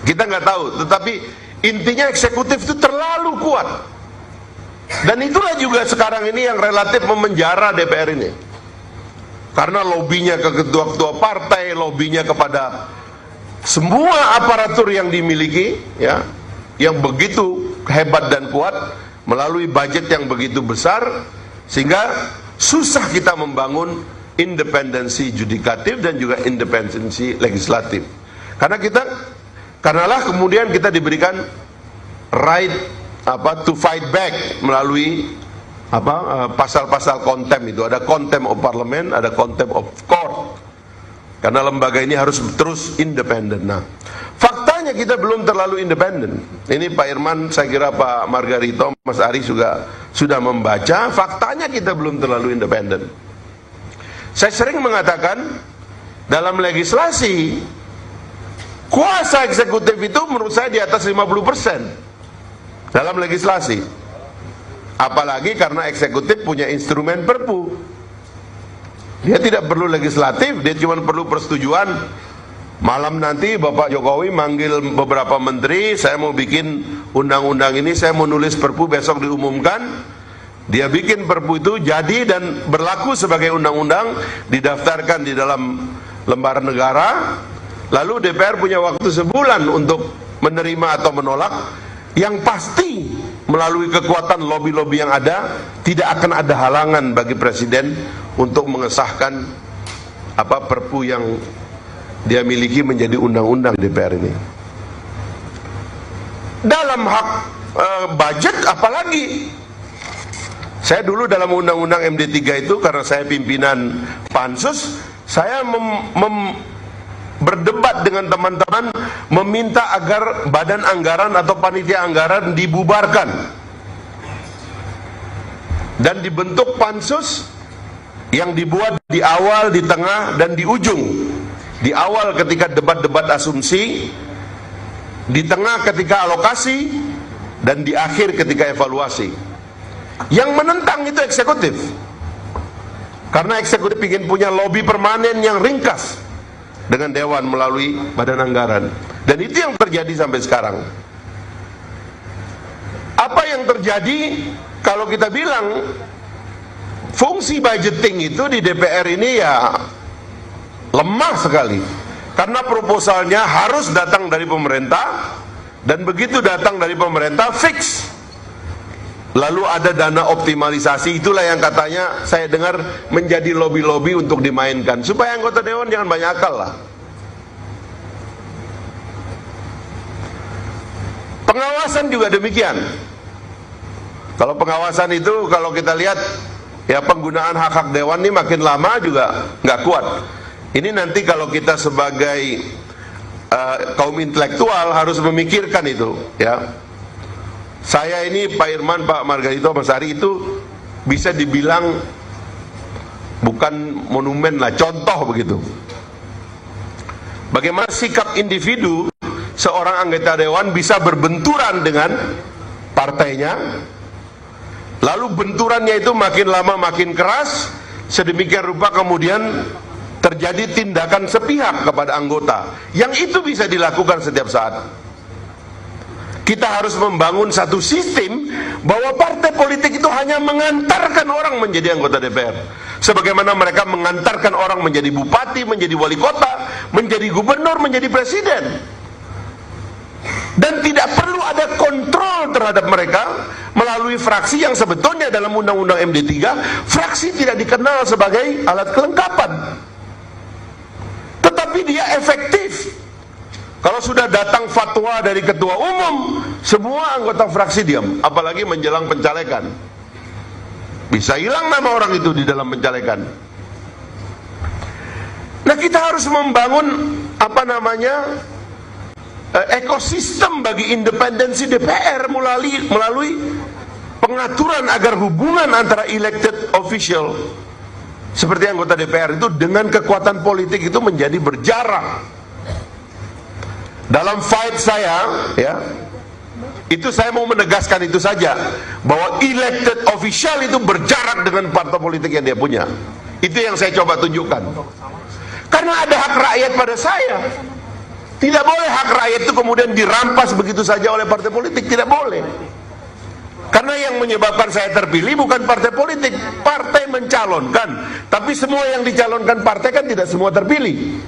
Kita nggak tahu, tetapi intinya eksekutif itu terlalu kuat. Dan itulah juga sekarang ini yang relatif memenjara DPR ini. Karena lobbynya ke ketua-ketua partai, lobbynya kepada semua aparatur yang dimiliki, ya, yang begitu hebat dan kuat, melalui budget yang begitu besar, sehingga susah kita membangun independensi judikatif dan juga independensi legislatif. Karenalah kemudian kita diberikan right to fight back melalui pasal-pasal contempt itu. Ada contempt of parliament, ada contempt of court. Karena lembaga ini harus terus independen. Nah, faktanya kita belum terlalu independen. Ini Pak Irman, saya kira Pak Margarito, Mas Ari juga sudah membaca. Faktanya kita belum terlalu independen. Saya sering mengatakan dalam legislasi, kuasa eksekutif itu menurut saya di atas 50% dalam legislasi. Apalagi karena eksekutif punya instrumen Perpu. Dia tidak perlu legislatif, dia cuma perlu persetujuan. Malam nanti Bapak Jokowi manggil beberapa menteri, saya mau bikin undang-undang ini, saya mau nulis Perpu, besok diumumkan. Dia bikin Perpu itu jadi dan berlaku sebagai undang-undang, didaftarkan di dalam lembaran negara. Lalu DPR punya waktu sebulan untuk menerima atau menolak. Yang pasti melalui kekuatan lobby-lobby yang ada, tidak akan ada halangan bagi presiden untuk mengesahkan Perpu yang dia miliki menjadi undang-undang DPR ini. Dalam hak budget apalagi. Saya dulu dalam undang-undang MD3 itu, karena saya pimpinan Pansus, saya berdebat dengan teman-teman, meminta agar badan anggaran atau panitia anggaran dibubarkan dan dibentuk pansus yang dibuat di awal, di tengah, dan di ujung. Di awal ketika debat-debat asumsi, di tengah ketika alokasi, dan di akhir ketika evaluasi. Yang menentang itu eksekutif, karena eksekutif ingin punya lobby permanen yang ringkas dengan dewan melalui badan anggaran. Dan itu yang terjadi sampai sekarang. Apa yang terjadi kalau kita bilang fungsi budgeting itu di DPR ini ya lemah sekali. Karena proposalnya harus datang dari pemerintah, dan begitu datang dari pemerintah fix. Lalu ada dana optimalisasi, itulah yang katanya saya dengar menjadi lobby-lobby untuk dimainkan, supaya anggota dewan jangan banyak akal lah. Pengawasan juga demikian. Kalau pengawasan itu, kalau kita lihat ya penggunaan hak-hak dewan ini makin lama juga nggak kuat. Ini nanti kalau kita sebagai kaum intelektual harus memikirkan itu, ya. Saya ini Pak Irman, Pak Margarito, Mas Ari itu bisa dibilang bukan monumen lah, contoh begitu. Bagaimana sikap individu seorang anggota dewan bisa berbenturan dengan partainya, lalu benturannya itu makin lama makin keras, sedemikian rupa kemudian terjadi tindakan sepihak kepada anggota, yang itu bisa dilakukan setiap saat. Kita harus membangun satu sistem bahwa partai politik itu hanya mengantarkan orang menjadi anggota DPR, sebagaimana mereka mengantarkan orang menjadi bupati, menjadi wali kota, menjadi gubernur, menjadi presiden. Dan tidak perlu ada kontrol terhadap mereka melalui fraksi yang sebetulnya dalam undang-undang MD3 fraksi tidak dikenal sebagai alat kelengkapan, tetapi dia efektif. Kalau sudah datang fatwa dari ketua umum, semua anggota fraksi diam, apalagi menjelang pencalekan. Bisa hilang nama orang itu di dalam pencalekan. Nah, kita harus membangun ekosistem bagi independensi DPR melalui pengaturan agar hubungan antara elected official seperti anggota DPR itu dengan kekuatan politik itu menjadi berjarak. Dalam fight saya, ya, itu saya mau menegaskan itu saja, bahwa elected official itu berjarak dengan partai politik yang dia punya. Itu yang saya coba tunjukkan. Karena ada hak rakyat pada saya. Tidak boleh hak rakyat itu kemudian dirampas begitu saja oleh partai politik, tidak boleh. Karena yang menyebabkan saya terpilih bukan partai politik, partai mencalonkan. Tapi semua yang dicalonkan partai kan tidak semua terpilih.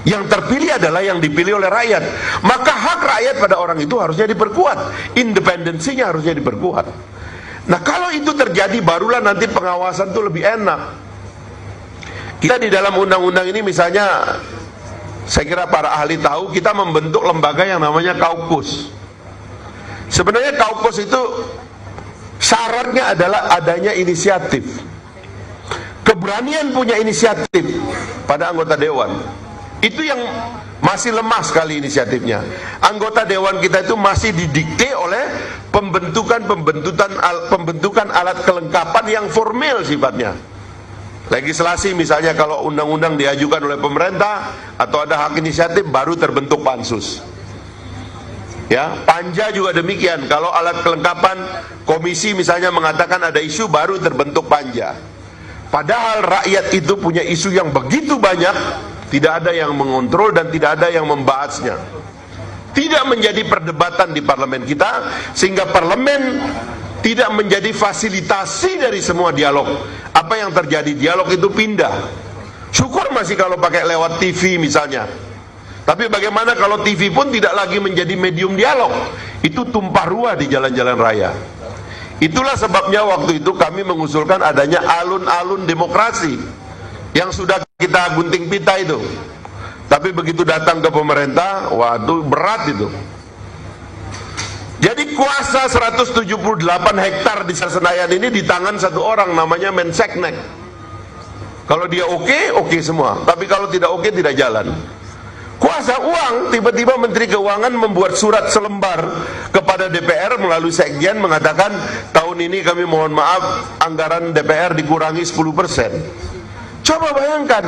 Yang terpilih adalah yang dipilih oleh rakyat. Maka hak rakyat pada orang itu harusnya diperkuat, independensinya harusnya diperkuat. Nah, kalau itu terjadi barulah nanti pengawasan itu lebih enak. Kita di dalam undang-undang ini misalnya, saya kira para ahli tahu, kita membentuk lembaga yang namanya kaukus. Sebenarnya kaukus itu syaratnya adalah adanya inisiatif, keberanian punya inisiatif pada anggota dewan. Itu yang masih lemah sekali inisiatifnya. Anggota dewan kita itu masih didikte oleh pembentukan alat kelengkapan yang formal sifatnya. Legislasi misalnya, kalau undang-undang diajukan oleh pemerintah atau ada hak inisiatif, baru terbentuk pansus. Ya, panja juga demikian. Kalau alat kelengkapan komisi misalnya mengatakan ada isu, baru terbentuk panja. Padahal rakyat itu punya isu yang begitu banyak, tidak ada yang mengontrol dan tidak ada yang membahasnya. Tidak menjadi perdebatan di parlemen kita, sehingga parlemen tidak menjadi fasilitasi dari semua dialog. Apa yang terjadi, dialog itu pindah. Syukur masih kalau pakai lewat TV misalnya. Tapi bagaimana kalau TV pun tidak lagi menjadi medium dialog? Itu tumpah ruah di jalan-jalan raya. Itulah sebabnya waktu itu kami mengusulkan adanya alun-alun demokrasi yang sudah kita gunting pita itu. Tapi begitu datang ke pemerintah, waduh berat itu. Jadi kuasa 178 hektar di Senayan ini di tangan satu orang, namanya Menseknek. Kalau dia oke semua. Tapi kalau tidak oke, tidak jalan. Kuasa uang, tiba-tiba Menteri Keuangan membuat surat selembar kepada DPR melalui Sekjen mengatakan, tahun ini kami mohon maaf, anggaran DPR dikurangi 10%. Coba bayangkan,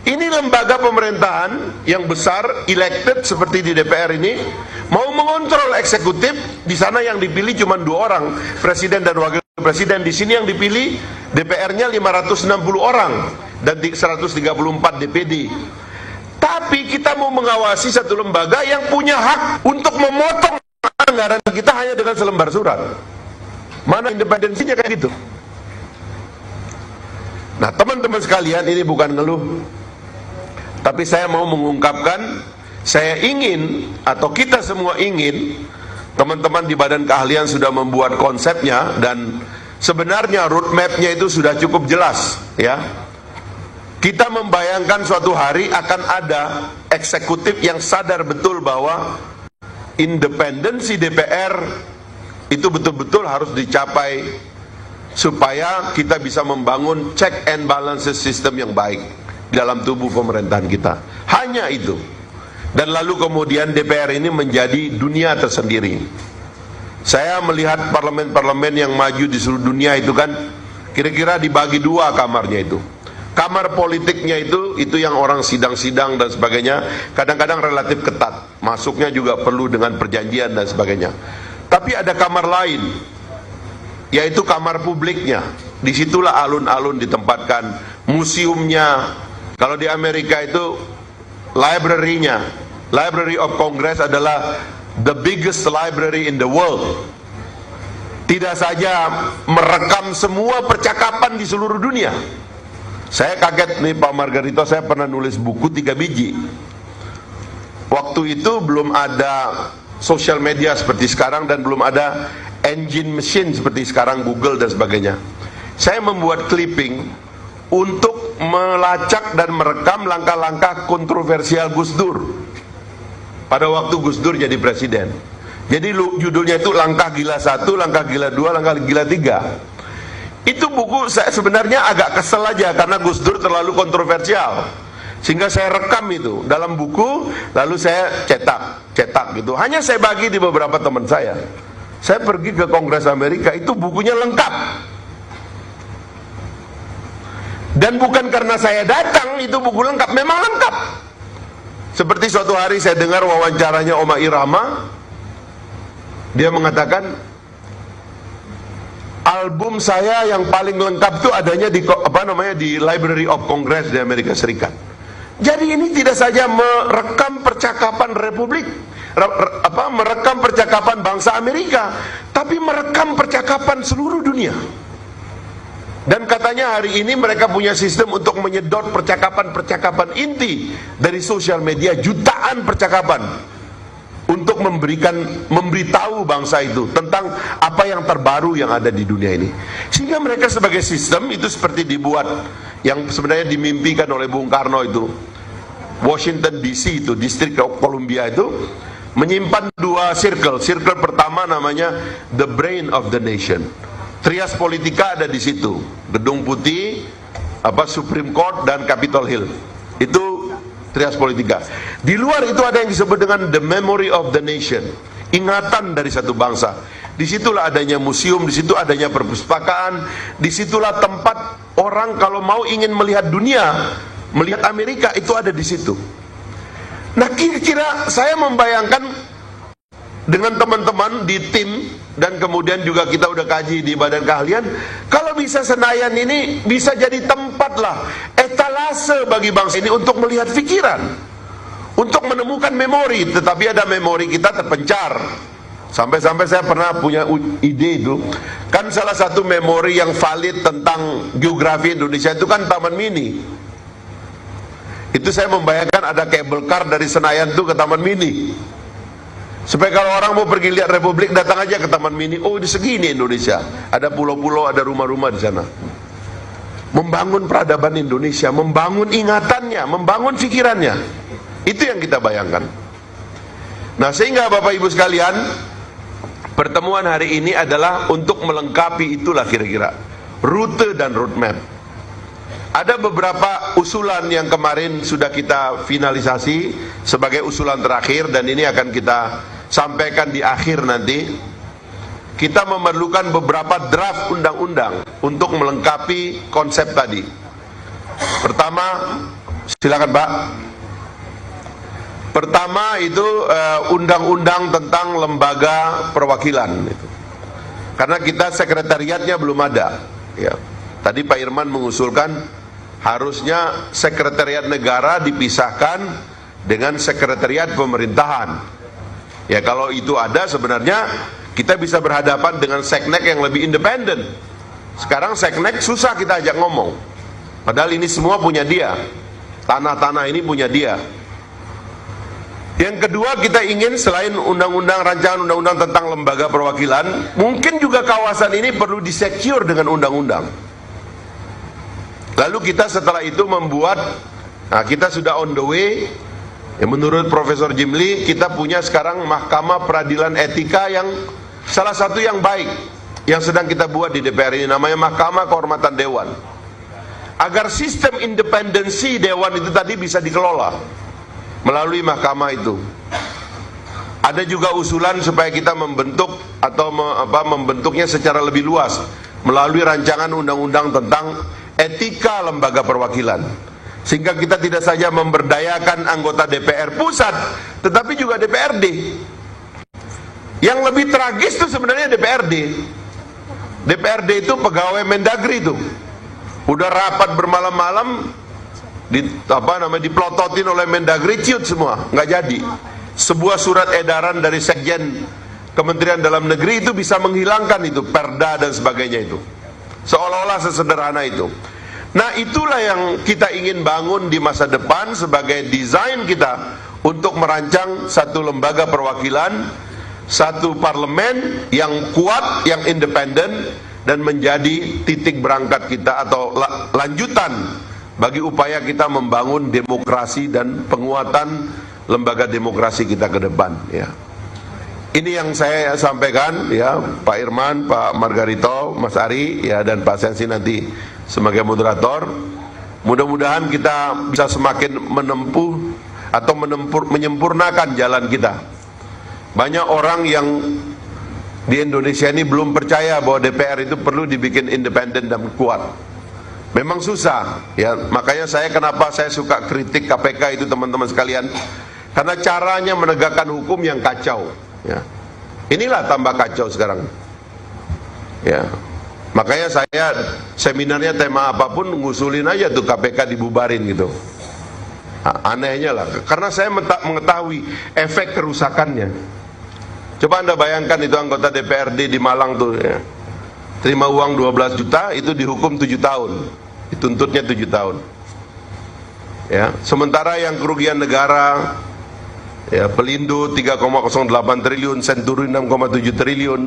ini lembaga pemerintahan yang besar, elected seperti di DPR ini, mau mengontrol eksekutif. Di sana yang dipilih cuma 2 orang, presiden dan wakil presiden. Di sini yang dipilih DPR-nya 560 orang dan 134 DPD. Tapi kita mau mengawasi satu lembaga yang punya hak untuk memotong anggaran kita hanya dengan selembar surat. Mana independensinya kayak gitu? Nah, teman-teman sekalian, ini bukan ngeluh, tapi saya mau mengungkapkan, saya ingin, atau kita semua ingin, teman-teman di Badan Keahlian sudah membuat konsepnya, dan sebenarnya roadmap-nya itu sudah cukup jelas, ya. Kita membayangkan suatu hari akan ada eksekutif yang sadar betul bahwa independensi DPR itu betul-betul harus dicapai supaya kita bisa membangun check and balances system yang baik dalam tubuh pemerintahan kita. Hanya itu. Dan lalu kemudian DPR ini menjadi dunia tersendiri. Saya melihat parlemen-parlemen yang maju di seluruh dunia itu kan kira-kira dibagi 2 kamarnya itu. Kamar politiknya itu yang orang sidang-sidang dan sebagainya, kadang-kadang relatif ketat. Masuknya juga perlu dengan perjanjian dan sebagainya. Tapi ada kamar lain, yaitu kamar publiknya. Disitulah alun-alun ditempatkan, museumnya. Kalau di Amerika itu library-nya, Library of Congress adalah the biggest library in the world. Tidak saja merekam semua percakapan di seluruh dunia. Saya kaget nih Pak Margarito, saya pernah nulis buku 3 biji. Waktu itu belum ada sosial media seperti sekarang dan belum ada engine machine seperti sekarang, Google dan sebagainya. Saya membuat clipping untuk melacak dan merekam langkah-langkah kontroversial Gus Dur pada waktu Gus Dur jadi presiden. Jadi judulnya itu langkah gila 1, langkah gila 2, langkah gila 3. Itu buku saya sebenarnya agak kesel aja karena Gus Dur terlalu kontroversial, sehingga saya rekam itu dalam buku, lalu saya cetak gitu. Hanya saya bagi di beberapa teman saya. Saya pergi ke Kongres Amerika, itu bukunya lengkap. Dan bukan karena saya datang itu buku lengkap, memang lengkap. Seperti suatu hari saya dengar wawancaranya Oma Irama, dia mengatakan, album saya yang paling lengkap itu adanya di di Library of Congress di Amerika Serikat. Jadi ini tidak saja merekam percakapan Republik, merekam percakapan bangsa Amerika, tapi merekam percakapan seluruh dunia. Dan katanya hari ini mereka punya sistem untuk menyedot percakapan-percakapan inti dari sosial media, jutaan percakapan, untuk memberitahu bangsa itu tentang apa yang terbaru yang ada di dunia ini. Sehingga mereka sebagai sistem itu seperti dibuat, yang sebenarnya dimimpikan oleh Bung Karno itu. Washington DC itu, Distrik Columbia itu menyimpan dua circle. Circle pertama namanya the brain of the nation. Trias politika ada di situ. Gedung Putih, Supreme Court dan Capitol Hill. Itu trias politika. Di luar itu ada yang disebut dengan the memory of the nation. Ingatan dari satu bangsa. Disitulah adanya museum, disitu adanya perpustakaan, disitulah tempat orang kalau mau ingin melihat dunia, melihat Amerika, itu ada di situ. Nah, kira-kira saya membayangkan dengan teman-teman di tim, dan kemudian juga kita udah kaji di badan keahlian, kalau bisa Senayan ini bisa jadi tempat lah, etalase bagi bangsa ini untuk melihat pikiran, untuk menemukan memori. Tetapi ada memori kita terpencar. Sampai-sampai saya pernah punya ide itu, kan salah satu memori yang valid tentang geografi Indonesia itu kan Taman Mini. Itu saya membayangkan ada cable car dari Senayan tuh ke Taman Mini, supaya kalau orang mau pergi lihat Republik datang aja ke Taman Mini. Oh, di segini Indonesia, ada pulau-pulau, ada rumah-rumah di sana. Membangun peradaban Indonesia, membangun ingatannya, membangun pikirannya. Itu yang kita bayangkan. Nah, sehingga Bapak Ibu sekalian, pertemuan hari ini adalah untuk melengkapi itulah kira-kira rute dan roadmap. Ada beberapa usulan yang kemarin sudah kita finalisasi sebagai usulan terakhir, dan ini akan kita sampaikan di akhir nanti. Kita memerlukan beberapa draft undang-undang untuk melengkapi konsep tadi. Pertama, silakan Pak. Pertama itu undang-undang tentang lembaga perwakilan itu. Karena kita sekretariatnya belum ada, ya. Tadi Pak Irman mengusulkan harusnya sekretariat negara dipisahkan dengan sekretariat pemerintahan. Ya, kalau itu ada sebenarnya kita bisa berhadapan dengan seknek yang lebih independen. Sekarang seknek susah kita ajak ngomong, padahal ini semua punya dia. Tanah-tanah ini punya dia. Yang kedua, kita ingin selain undang-undang, rancangan undang-undang tentang lembaga perwakilan, mungkin juga kawasan ini perlu disecure dengan undang-undang. Lalu kita setelah itu membuat, kita sudah on the way, ya, menurut Profesor Jimli, kita punya sekarang Mahkamah Peradilan Etika yang salah satu yang baik, yang sedang kita buat di DPR ini, namanya Mahkamah Kehormatan Dewan. Agar sistem independensi Dewan itu tadi bisa dikelola melalui mahkamah itu. Ada juga usulan supaya kita membentuk atau membentuknya secara lebih luas melalui rancangan undang-undang tentang etika lembaga perwakilan, sehingga kita tidak saja memberdayakan anggota DPR pusat, tetapi juga DPRD. Yang lebih tragis itu sebenarnya DPRD. DPRD itu pegawai Mendagri itu udah rapat bermalam-malam, diplototin oleh Mendagri, ciut semua, nggak jadi. Sebuah surat edaran dari Sekjen Kementerian Dalam Negeri itu bisa menghilangkan itu, perda dan sebagainya itu. Seolah-olah sesederhana itu. Nah, itulah yang kita ingin bangun di masa depan sebagai desain kita untuk merancang satu lembaga perwakilan, satu parlemen yang kuat, yang independen, dan menjadi titik berangkat kita atau lanjutan bagi upaya kita membangun demokrasi dan penguatan lembaga demokrasi kita ke depan, ya. Ini yang saya sampaikan, ya, Pak Irman, Pak Margarito, Mas Ari, ya, dan Pak Sensi nanti sebagai moderator. Mudah-mudahan kita bisa semakin menempuh atau menyempurnakan jalan kita. Banyak orang yang di Indonesia ini belum percaya bahwa DPR itu perlu dibikin independen dan kuat. Memang susah, ya. Makanya kenapa saya suka kritik KPK itu, teman-teman sekalian, karena caranya menegakkan hukum yang kacau. Ya. Inilah tambah kacau sekarang. Ya. Makanya seminarnya tema apapun ngusulin aja tuh KPK dibubarin gitu. Anehnya lah, karena saya mengetahui efek kerusakannya. Coba Anda bayangkan itu anggota DPRD di Malang tuh ya, terima uang 12 juta itu dihukum 7 tahun, dituntutnya 7 tahun ya. Sementara yang kerugian negara ya, Pelindo 3,08 triliun, Senturi 6,7 triliun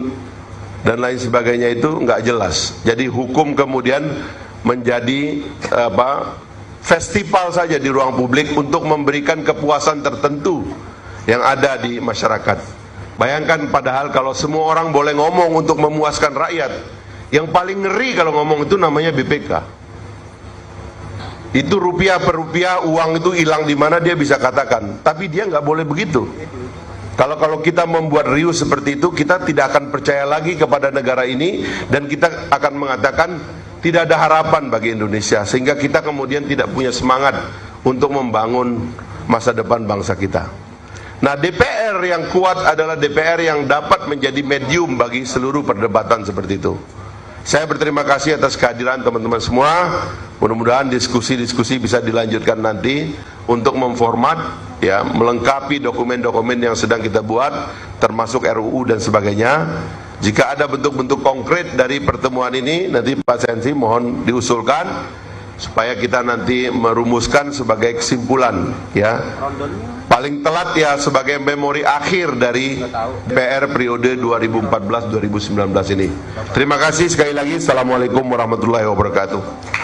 dan lain sebagainya, itu nggak jelas. Jadi hukum kemudian menjadi festival saja di ruang publik untuk memberikan kepuasan tertentu yang ada di masyarakat. Bayangkan padahal kalau semua orang boleh ngomong untuk memuaskan rakyat, yang paling ngeri kalau ngomong itu namanya BPK. Itu rupiah per rupiah, uang itu hilang di mana dia bisa katakan, tapi dia nggak boleh begitu. Kalau kita membuat riuh seperti itu, kita tidak akan percaya lagi kepada negara ini, dan kita akan mengatakan tidak ada harapan bagi Indonesia, sehingga kita kemudian tidak punya semangat untuk membangun masa depan bangsa kita. Nah, DPR yang kuat adalah DPR yang dapat menjadi medium bagi seluruh perdebatan seperti itu. Saya berterima kasih atas kehadiran teman-teman semua. Mudah-mudahan diskusi-diskusi bisa dilanjutkan nanti untuk memformat ya, melengkapi dokumen-dokumen yang sedang kita buat, termasuk RUU dan sebagainya. Jika ada bentuk-bentuk konkret dari pertemuan ini, nanti Pak Sensi mohon diusulkan supaya kita nanti merumuskan sebagai kesimpulan ya. Paling telat ya sebagai memori akhir dari PR periode 2014-2019 ini. Terima kasih sekali lagi. Assalamualaikum warahmatullahi wabarakatuh.